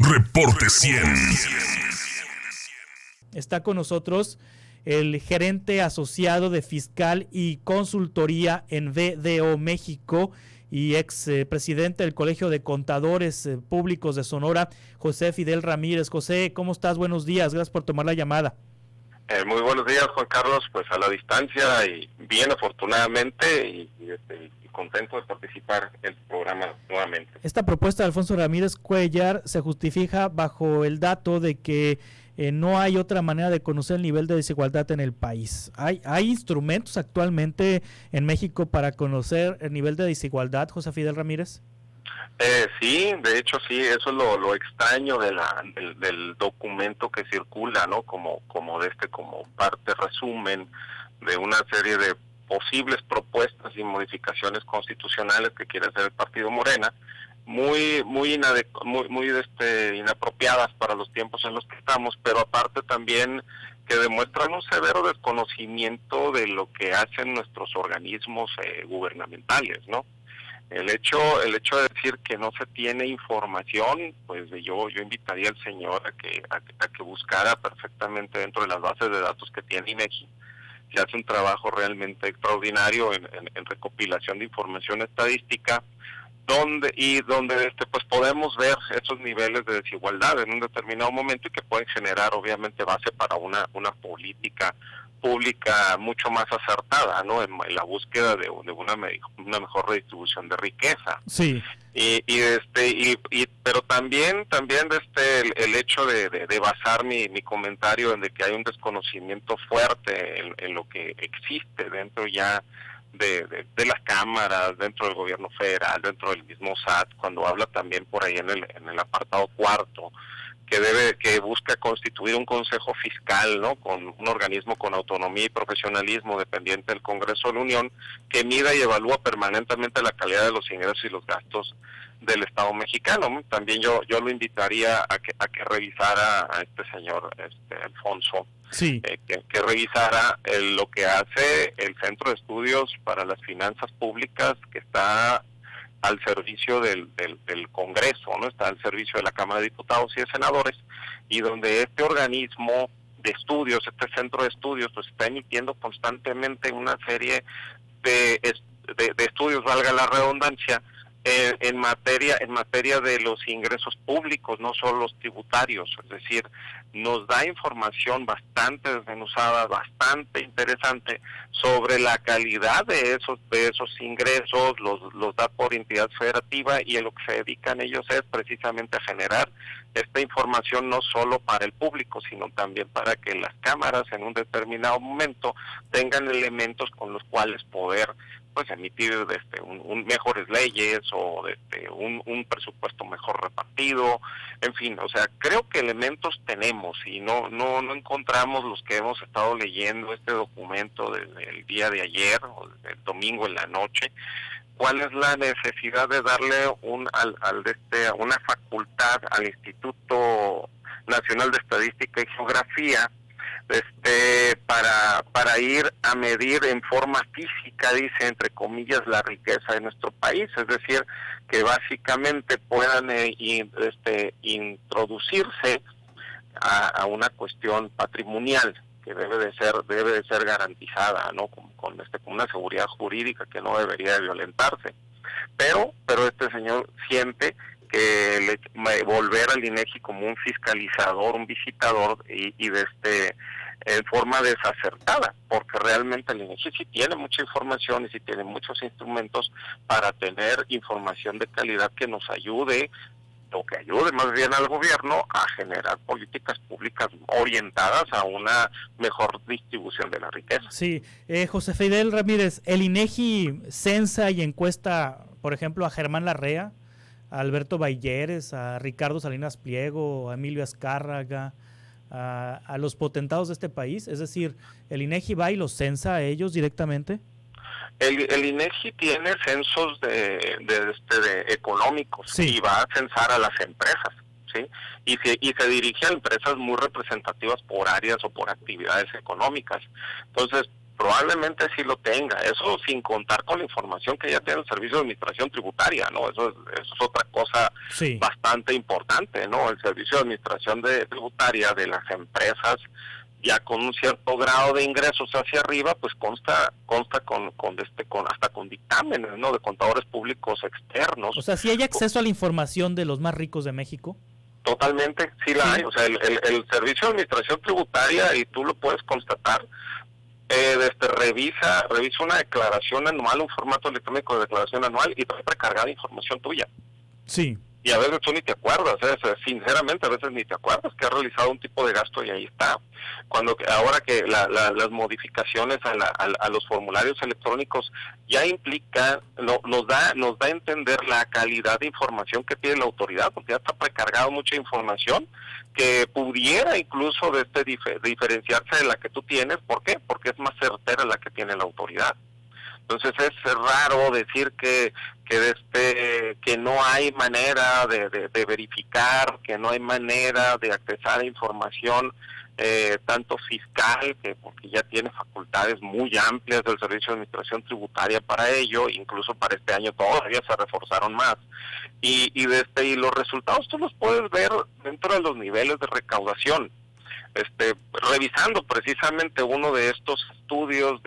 Reporte 100. Está con nosotros el gerente asociado de Fiscal y Consultoría en BDO México y ex presidente del Colegio de Contadores Públicos de Sonora, José Fidel Ramírez. José, ¿cómo estás? Buenos días, gracias por tomar la llamada. Muy buenos días, Juan Carlos, pues a la distancia y bien afortunadamente y contento de participar en el programa nuevamente. Esta propuesta de Alfonso Ramírez Cuellar se justifica bajo el dato de que no hay otra manera de conocer el nivel de desigualdad en el país. ¿Hay instrumentos actualmente en México para conocer el nivel de desigualdad, José Fidel Ramírez? Sí, de hecho sí, eso es lo extraño del documento que circula, ¿no? Como parte resumen de una serie de posibles propuestas y modificaciones constitucionales que quiere hacer el Partido Morena, muy inapropiadas para los tiempos en los que estamos, pero aparte también que demuestran un severo desconocimiento de lo que hacen nuestros organismos gubernamentales, ¿no? El hecho de decir que no se tiene información, pues yo invitaría al señor a que buscara perfectamente dentro de las bases de datos que tiene INEGI. Se hace un trabajo realmente extraordinario en recopilación de información estadística, donde pues podemos ver esos niveles de desigualdad en un determinado momento y que pueden generar obviamente base para una política pública mucho más acertada, ¿no? En la búsqueda de una mejor redistribución de riqueza. Sí. Pero también el hecho de basar mi comentario en de que hay un desconocimiento fuerte en lo que existe dentro ya de las cámaras, dentro del gobierno federal, dentro del mismo SAT, cuando habla también por ahí en el apartado cuarto, que busca constituir un consejo fiscal, ¿no? Con un organismo con autonomía y profesionalismo dependiente del Congreso de la Unión, que mida y evalúa permanentemente la calidad de los ingresos y los gastos del Estado mexicano, ¿no? También yo lo invitaría a que revisara a este señor Alfonso, sí, que revisara lo que hace el Centro de Estudios para las Finanzas Públicas, que está al servicio del Congreso, ¿no? Está al servicio de la Cámara de Diputados y de Senadores, y donde este organismo de estudios, este centro de estudios, pues está emitiendo constantemente una serie de estudios, valga la redundancia, en materia de los ingresos públicos, no solo los tributarios, es decir, nos da información bastante desmenuzada, bastante interesante sobre la calidad de esos ingresos, los da por entidad federativa, y en lo que se dedican ellos es precisamente a generar esta información no solo para el público, sino también para que las cámaras en un determinado momento tengan elementos con los cuales poder pues emitir un mejores leyes o un presupuesto mejor repartido, en fin, o sea, creo que elementos tenemos y no encontramos los que hemos estado leyendo este documento desde el día de ayer o desde el domingo en la noche. ¿Cuál es la necesidad de darle una facultad al Instituto Nacional de Estadística y Geografía para ir a medir en forma física, dice entre comillas, la riqueza de nuestro país? Es decir, que básicamente puedan introducirse a una cuestión patrimonial que debe de ser garantizada, ¿no? Con una seguridad jurídica que no debería de violentarse. Pero este señor siente que volver al INEGI como un fiscalizador, un visitador y en forma desacertada, porque realmente el INEGI sí tiene mucha información y sí tiene muchos instrumentos para tener información de calidad que nos ayude, o que ayude más bien al gobierno a generar políticas públicas orientadas a una mejor distribución de la riqueza. Sí, José Fidel Ramírez, el INEGI censa y encuesta, por ejemplo, a Germán Larrea, a Alberto Balleres, a Ricardo Salinas Pliego, a Emilio Azcárraga, a los potentados de este país, es decir, ¿el INEGI va y los censa a ellos directamente? El INEGI tiene censos de económicos, sí, y va a censar a las empresas, ¿sí? Y se dirige a empresas muy representativas por áreas o por actividades económicas. Entonces, Probablemente sí lo tenga, eso sin contar con la información que ya tiene el Servicio de Administración Tributaria, ¿no? Eso es otra cosa Sí. bastante importante, ¿no? El Servicio de Administración Tributaria de las empresas, ya con un cierto grado de ingresos hacia arriba, pues consta hasta con dictámenes, ¿no? De contadores públicos externos. O sea, si hay acceso a la información de los más ricos de México. Totalmente, sí la hay. O sea, el Servicio de Administración Tributaria, y tú lo puedes constatar, revisa una declaración anual, un formato electrónico de declaración anual, y trae precargada información tuya. Sí. Y a veces tú ni te acuerdas, sinceramente a veces ni te acuerdas que has realizado un tipo de gasto y ahí está. Ahora que las modificaciones a los formularios electrónicos ya implican, nos da a entender la calidad de información que tiene la autoridad, porque ya está precargado mucha información que pudiera incluso diferenciarse de la que tú tienes. ¿Por qué? Porque es más certera la que tiene la autoridad. Entonces es raro decir que no hay manera de verificar, que no hay manera de accesar a información, tanto fiscal, porque ya tiene facultades muy amplias del Servicio de Administración Tributaria para ello, incluso para este año todavía se reforzaron más, y los resultados tú los puedes ver dentro de los niveles de recaudación. Revisando precisamente uno de estos estudios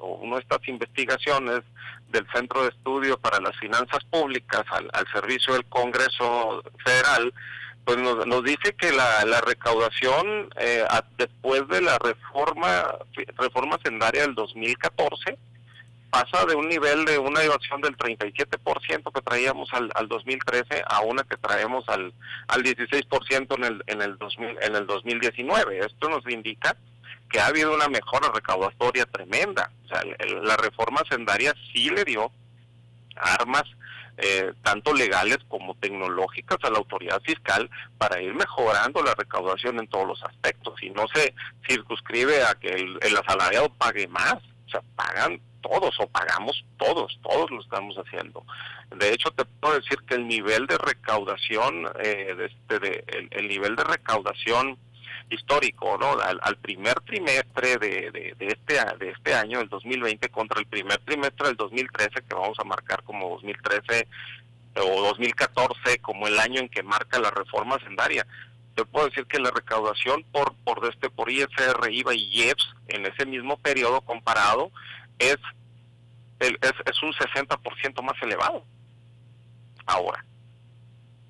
o una de estas investigaciones del Centro de Estudio para las Finanzas Públicas al servicio del Congreso Federal, pues nos dice que la recaudación después de la reforma hacendaria del 2014 pasa de un nivel de una evasión del 37% que traíamos al 2013 a una que traemos al 16% en el 2019. Esto nos indica que ha habido una mejora recaudatoria tremenda. O sea, la reforma hacendaria sí le dio armas tanto legales como tecnológicas a la autoridad fiscal para ir mejorando la recaudación en todos los aspectos, y no se circunscribe a que el asalariado pague más. O sea, pagan todos, o pagamos todos lo estamos haciendo. De hecho, te puedo decir que el nivel de recaudación, el nivel de recaudación histórico, ¿no? Al primer trimestre de este año, del 2020, contra el primer trimestre del 2013, que vamos a marcar como 2013 o 2014 como el año en que marca la reforma hacendaria. Te puedo decir que la recaudación por ISR, IVA y IEPS en ese mismo periodo comparado es un 60% más elevado ahora.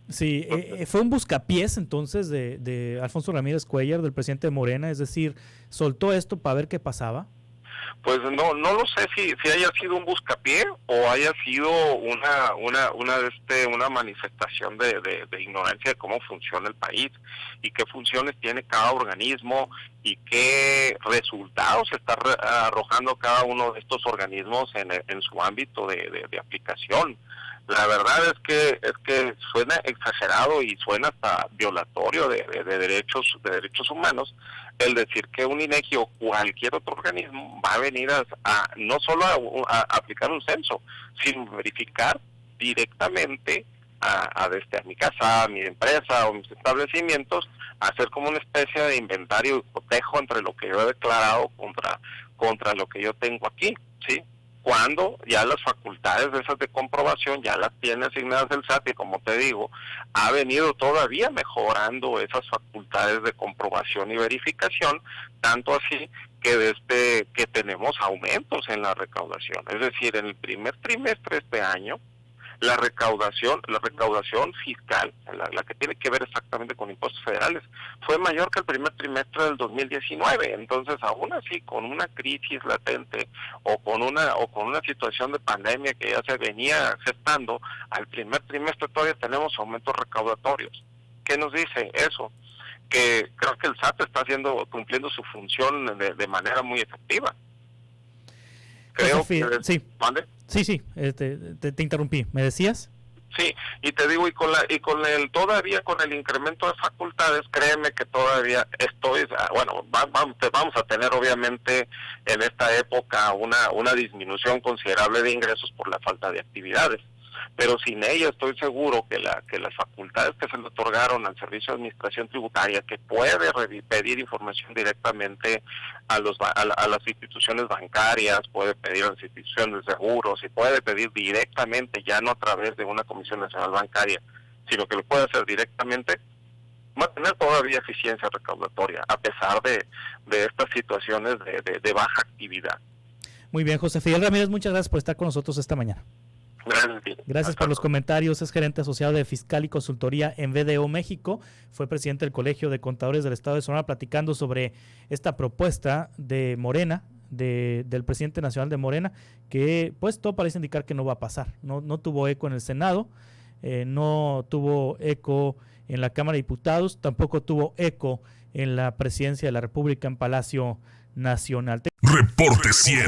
Sí, fue un buscapiés entonces de Alfonso Ramírez Cuéllar, del presidente de Morena, es decir, soltó esto para ver qué pasaba. Pues no lo sé si haya sido un buscapié o haya sido una manifestación de ignorancia de cómo funciona el país y qué funciones tiene cada organismo y qué resultados está arrojando cada uno de estos organismos en su ámbito de aplicación. La verdad es que suena exagerado y suena hasta violatorio de derechos humanos el decir que un INEGI o cualquier otro organismo va a venir a no solo a aplicar un censo, sino verificar directamente a mi casa, a mi empresa o mis establecimientos, hacer como una especie de inventario y cotejo entre lo que yo he declarado contra lo que yo tengo aquí, ¿sí? Cuando ya las facultades de esas de comprobación ya las tiene asignadas el SAT, y como te digo, ha venido todavía mejorando esas facultades de comprobación y verificación, tanto así que desde que tenemos aumentos en la recaudación. Es decir, en el primer trimestre de este año, la recaudación fiscal, la que tiene que ver exactamente con impuestos federales, fue mayor que el primer trimestre del 2019. Entonces, aún así, con una crisis latente o con una situación de pandemia que ya se venía gestando, al primer trimestre todavía tenemos aumentos recaudatorios. ¿Qué nos dice eso? Que creo que el SAT está cumpliendo su función de manera muy efectiva. Creo que sí. ¿Mande? Sí, te interrumpí. ¿Me decías? Sí, y te digo, todavía con el incremento de facultades, créeme que todavía vamos a tener obviamente en esta época una disminución considerable de ingresos por la falta de actividades. pero sin ella estoy seguro que las facultades que se le otorgaron al Servicio de Administración Tributaria, que puede pedir información directamente a las instituciones bancarias, puede pedir a las instituciones de seguros y puede pedir directamente, ya no a través de una Comisión Nacional Bancaria, sino que lo puede hacer directamente, va a tener todavía eficiencia recaudatoria, a pesar de estas situaciones de baja actividad. Muy bien, José Fidel Ramírez, muchas gracias por estar con nosotros esta mañana. Gracias por los comentarios. Es gerente asociado de Fiscal y Consultoría en BDO México. Fue presidente del Colegio de Contadores del Estado de Sonora, platicando sobre esta propuesta de Morena, del presidente nacional de Morena, que pues todo parece indicar que no va a pasar. No tuvo eco en el Senado, no tuvo eco en la Cámara de Diputados, tampoco tuvo eco en la Presidencia de la República, en Palacio Nacional. Reporte 100.